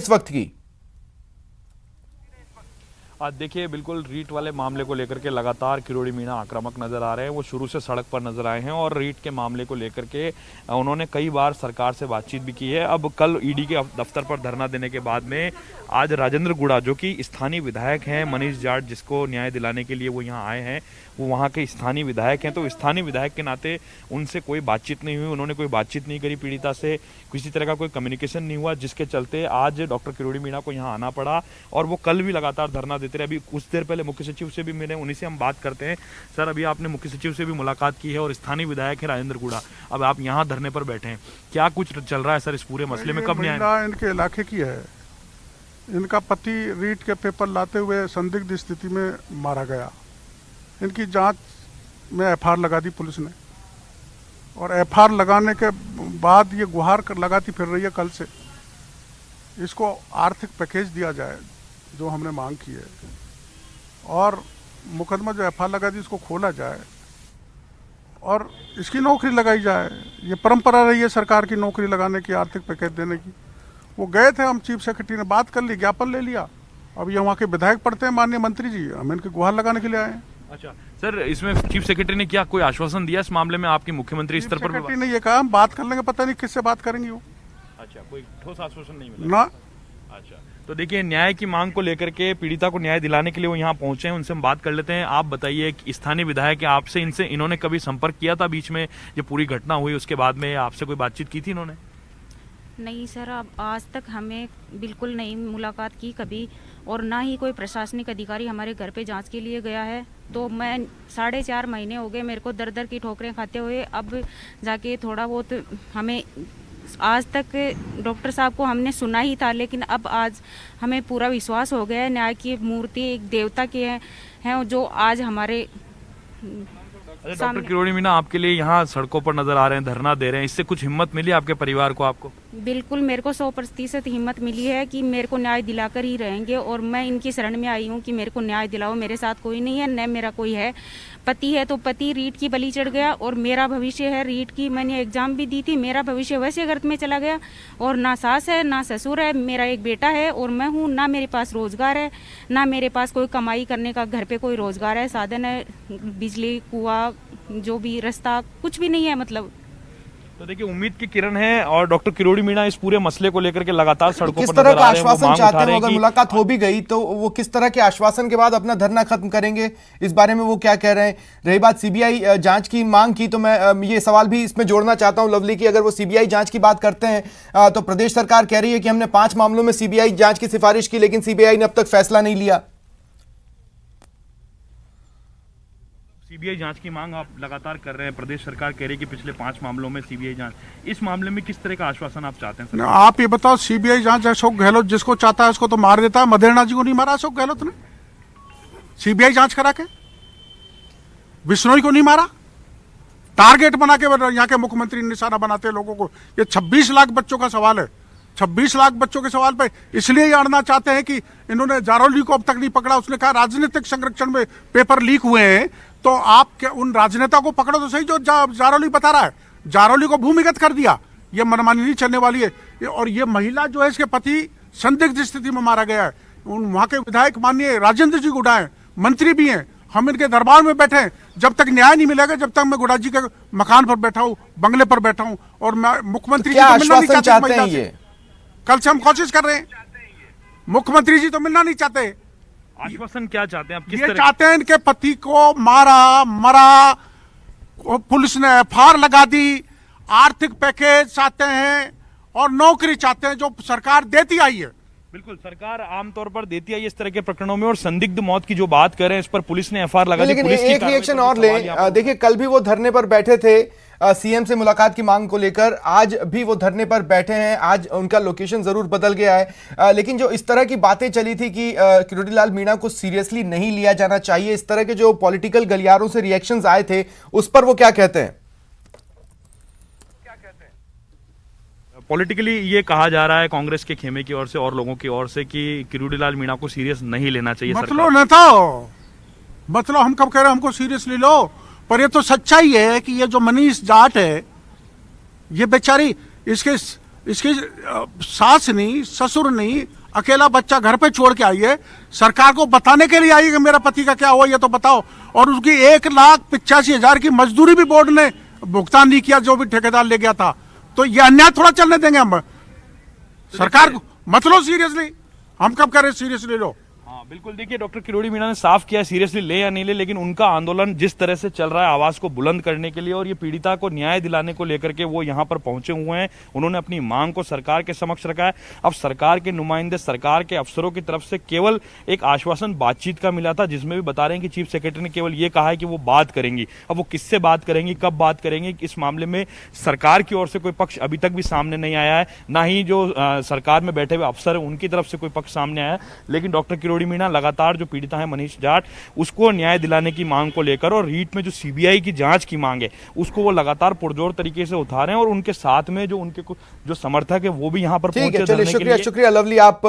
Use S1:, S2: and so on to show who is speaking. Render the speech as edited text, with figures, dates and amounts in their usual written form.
S1: इस वक्त की।
S2: आज देखिए, बिल्कुल रीट वाले मामले को लेकर के लगातार किरोड़ी मीणा आक्रामक नजर आ रहे हैं। वो शुरू से सड़क पर नजर आए हैं और रीट के मामले को लेकर के उन्होंने कई बार सरकार से बातचीत भी की है। अब कल ईडी के दफ्तर पर धरना देने के बाद में आज राजेंद्र गुड़ा, जो कि स्थानीय विधायक हैं, मनीष जाट जिसको न्याय दिलाने के लिए वो यहाँ आए हैं, वो वहाँ के स्थानीय विधायक हैं, तो स्थानीय विधायक के नाते उनसे कोई बातचीत नहीं हुई, उन्होंने कोई बातचीत नहीं करी, पीड़िता से किसी तरह का कोई कम्युनिकेशन नहीं हुआ, जिसके चलते आज डॉक्टर किरोड़ी मीणा को यहाँ आना पड़ा और वो कल भी लगातार धरना देते रहे। अभी कुछ देर पहले मुख्य सचिव से भी मिले, उन्हीं से हम बात करते हैं। सर, अभी आपने मुख्य सचिव से भी मुलाकात की है और स्थानीय विधायक है राजेंद्र गुड़ा, अब आप यहाँ धरने पर बैठे हैं, क्या कुछ चल रहा है सर इस पूरे मसले में? कब न्याय?
S3: इनके इलाके की है। इनका पति रीट के पेपर लाते हुए संदिग्ध स्थिति में मारा गया। इनकी जांच में एफआईआर लगा दी पुलिस ने और एफआईआर लगाने के बाद ये गुहार लगाती फिर रही है कल से। इसको आर्थिक पैकेज दिया जाए जो हमने मांग की है और मुकदमा जो एफआईआर लगा दी इसको खोला जाए और इसकी नौकरी लगाई जाए। ये परंपरा रही है सरकार की नौकरी लगाने की, आर्थिक पैकेज देने की। वो गए थे, हम चीफ सेक्रेटरी ने बात कर ली, ज्ञापन ले लिया। अब ये वहाँ के विधायक पढ़ते हैं माननीय मंत्री जी, हम इनकी गुहार लगाने के लिए आए हैं।
S2: अच्छा सर, इसमें चीफ सेक्रेटरी ने क्या कोई आश्वासन दिया इस मामले में आपके मुख्यमंत्री स्तर पर?
S3: सेक्रेटरी ने ये कहा हम बात कर लेंगे, पता नहीं किससे बात करेंगे वो।
S2: अच्छा, कोई ठोस आश्वासन नहीं मिला
S3: ना।
S2: अच्छा, तो देखिए, न्याय की मांग को लेकर के पीड़िता को न्याय दिलाने के लिए वो यहाँ पहुंचे हैं, उनसे हम बात कर लेते हैं। आप बताइए, स्थानीय विधायक आपसे इन्होंने कभी संपर्क किया था बीच में, जो पूरी घटना हुई उसके बाद में आपसे कोई बातचीत की थी इन्होंने?
S4: नहीं सर, अब आज तक हमें बिल्कुल नहीं मुलाकात की कभी, और ना ही कोई प्रशासनिक अधिकारी हमारे घर पे जांच के लिए गया है। तो मैं 4.5 महीने हो गए मेरे को दर दर की ठोकरें खाते हुए, अब जाके थोड़ा बहुत हमें, आज तक डॉक्टर साहब को हमने सुना ही था, लेकिन अब आज हमें पूरा विश्वास हो गया है। न्याय की मूर्ति एक देवता की है जो आज हमारे
S2: डॉक्टर किरोड़ी मीणा आपके लिए यहाँ सड़कों पर नजर आ रहे हैं, धरना दे रहे हैं, इससे कुछ हिम्मत मिली आपके परिवार को? आपको
S4: बिल्कुल मेरे को 100% हिम्मत मिली है कि मेरे को न्याय दिलाकर ही रहेंगे, और मैं इनकी शरण में आई हूँ कि मेरे को न्याय दिलाओ। मेरे साथ कोई नहीं है, न मेरा कोई है। पति है तो पति रीट की बलि चढ़ गया, और मेरा भविष्य है रीट की, मैंने एग्जाम भी दी थी, मेरा भविष्य वैसे गर्त में चला गया। और ना सास है ना ससुर है, मेरा एक बेटा है और मैं हूँ। ना मेरे पास रोजगार है, ना मेरे पास कोई कमाई करने का घर पे कोई रोजगार है, साधन है, बिजली, कुआं, जो भी रास्ता, कुछ भी नहीं है मतलब।
S2: तो देखिए, उम्मीद की किरण है और डॉक्टर किरोड़ी मीणा इस पूरे मसले को लेकर के लगातार सड़कों
S1: किस
S2: पर
S1: तरह
S2: नजर
S1: का
S2: आ रहे हैं, वो
S1: आश्वासन
S2: मांग
S1: चाहते
S2: उठा रहे
S1: हैं?
S2: हैं
S1: अगर
S2: कि
S1: मुलाकात हो भी गई तो वो किस तरह के आश्वासन के बाद अपना धरना खत्म करेंगे, इस बारे में वो क्या कह रहे हैं? रही बात सीबीआई जांच की मांग की, तो मैं ये सवाल भी इसमें जोड़ना चाहता हूं लवली की, अगर वो सीबीआई जांच की बात करते हैं तो प्रदेश सरकार कह रही है कि हमने 5 मामलों में सीबीआई जांच की सिफारिश की, लेकिन सीबीआई ने अब तक फैसला नहीं लिया।
S2: सीबीआई जांच की मांग आप लगातार कर रहे हैं, प्रदेश सरकार कह रही है कि पिछले 5 मामलों में सीबीआई जांच, इस मामले में किस तरह का आश्वासन आप चाहते हैं?
S3: आप ये बताओ, सीबीआई जांच अशोक गहलोत जिसको चाहता है उसको तो मार देता है। मदेरणा जी को नहीं मारा अशोक गहलोत ने सीबीआई जांच करा के? बिश्नोई को नहीं मारा? टारगेट बना के यहाँ के मुख्यमंत्री निशाना बनाते हैं लोगों को। ये 26 लाख बच्चों का सवाल है। 26 लाख बच्चों के सवाल पे इसलिए ये अड़ना चाहते हैं कि इन्होंने जारौली को अब तक नहीं पकड़ा। उसने कहा राजनीतिक संरक्षण में पेपर लीक हुए हैं, तो आप क्या उन राजनेता को पकड़ो तो सही जो जारौली बता रहा है। जारौली को भूमिगत कर दिया, ये मनमानी नहीं चलने वाली है। और ये महिला जो है, इसके पति संदिग्ध स्थिति में मारा गया है। वहां के विधायक माननीय राजेंद्र जी गुड़ा है, मंत्री भी हैं, हम इनके दरबार में बैठे हैं। जब तक न्याय नहीं मिलेगा, जब तक मैं गुड़ा जी के मकान पर बैठा हूँ, बंगले पर बैठा हूँ, और मैं मुख्यमंत्री जी तो मिलना नहीं चाहते। कल से हम कोशिश कर रहे हैं, मुख्यमंत्री जी तो मिलना नहीं चाहते।
S2: आश्वासन क्या चाहते हैं आप?
S3: ये चाहते हैं इनके पति को मरा, पुलिस ने एफआईआर लगा दी, आर्थिक पैकेज चाहते हैं और नौकरी चाहते हैं जो सरकार देती आई है।
S2: बिल्कुल, सरकार आमतौर पर देती है इस तरह के प्रकरणों में, और संदिग्ध मौत की जो बात कर रहे हैं इस पर पुलिस ने एफआईआर लगा दी।
S1: लेकिन एक रिएक्शन और लें, देखिए कल भी वो धरने पर बैठे थे सीएम से मुलाकात की मांग को लेकर, आज भी वो धरने पर बैठे हैं। आज उनका लोकेशन जरूर बदल गया है, लेकिन जो इस तरह की बातें चली थी कि किरोड़ी लाल मीणा को सीरियसली नहीं लिया जाना चाहिए, इस तरह के जो पॉलिटिकल गलियारों से रिएक्शंस आए थे, उस पर वो क्या कहते हैं?
S2: पॉलिटिकली ये कहा जा रहा है कांग्रेस के खेमे की ओर से और लोगों की ओर से कि किरोड़ी लाल मीणा को सीरियस नहीं लेना चाहिए।
S3: मतलब न था, मतलब हम कब कह रहे हैं हमको सीरियसली लो, पर ये तो सच्चाई है कि ये जो मनीष जाट है, ये बेचारी, इसके इसकी सास नहीं, ससुर नहीं, अकेला बच्चा घर पे छोड़ के आई है, सरकार को बताने के लिए आई है कि मेरा पति का क्या हुआ ये तो बताओ। और उसकी 1,85,000 की मजदूरी भी बोर्ड ने भुगतान नहीं किया, जो भी ठेकेदार ले गया था। तो ये अन्याय थोड़ा चलने देंगे हम? सरकार को मत लो सीरियसली, हम कब करें सीरियसली लो।
S2: हाँ बिल्कुल, देखिए डॉक्टर किरोड़ी मीणा ने साफ किया सीरियसली ले या नहीं ले, लेकिन उनका आंदोलन जिस तरह से चल रहा है आवाज को बुलंद करने के लिए और ये पीड़िता को न्याय दिलाने को लेकर के वो यहाँ पर पहुंचे हुए हैं। उन्होंने अपनी मांग को सरकार के समक्ष रखा है। अब सरकार के नुमाइंदे, सरकार के अफसरों की तरफ से केवल एक आश्वासन बातचीत का मिला था, जिसमें भी बता रहे हैं कि चीफ सेक्रेटरी ने केवल ये कहा है कि वो बात करेंगी। अब वो किससे बात करेंगी, कब बात करेंगी, इस मामले में सरकार की ओर से कोई पक्ष अभी तक भी सामने नहीं आया है, ना ही जो सरकार में बैठे हुए अफसर है उनकी तरफ से कोई पक्ष सामने आया है। लेकिन डॉक्टर किरोड़ी मीणा लगातार जो पीड़िता है मनीष जाट, उसको न्याय दिलाने की मांग को लेकर और रीट में जो सीबीआई की जांच की मांग है उसको वो लगातार पुरजोर तरीके से उठा रहे हैं। और उनके साथ में जो उनके जो समर्थक है वो भी यहाँ पर
S1: ठीक है,
S2: पहुंचे
S1: चलिए
S2: धरने के
S1: शुक्रिया
S2: लिए।
S1: शुक्रिया लवली, आप